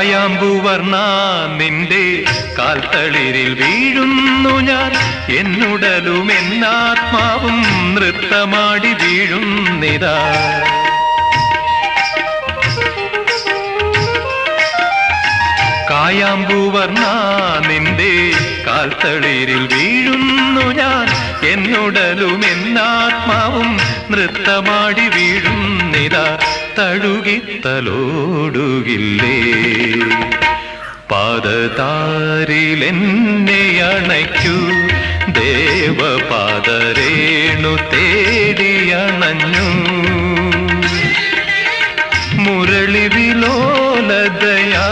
കായാമ്പുവർണ്ണ നിന്റെ കാൽത്തളിരിൽ വീഴുന്നു ഞാൻ, എന്നുടലും എന്നാത്മാവും നൃത്തമാടി വീഴുന്നിതാ. കായാമ്പുവർണ്ണ നിന്റെ കാൽത്തളിരിൽ വീഴുന്നു ഞാൻ, എന്നുടലും എന്നാത്മാവും നൃത്തമാടി വീഴുന്നിതാ. തഴുകിത്തലോടുകില്ലേ പാദതാരിലെന്നെ അണയ്ക്കൂ, ദേവപാദരേണു തേടിയണഞ്ഞു. മുരളി വിലോലതയാ